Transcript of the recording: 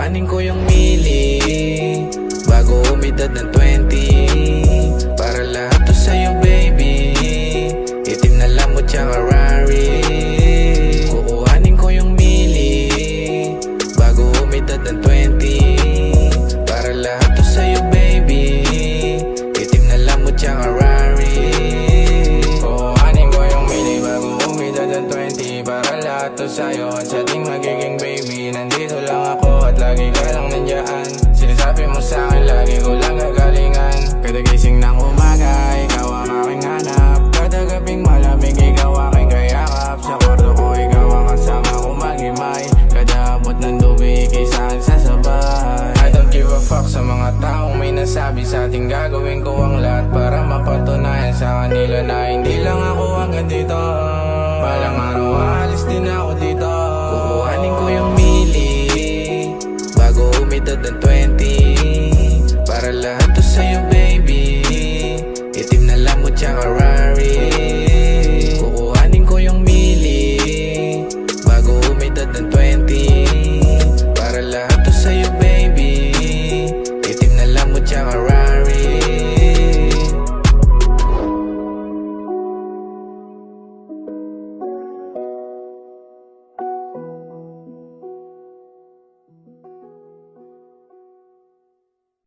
Kukuhanin ko yung mili bago umidad ng 20. Para lahat to sa'yo baby, itim na lamot tsaka Rari. Kukuhanin ko yung mili bago umidad ng 20. Para lahat to sa'yo baby, itim na lamot tsaka Rari. Kukuhanin ko yung mili bago umidad ng 20. Para lahat to sa'yo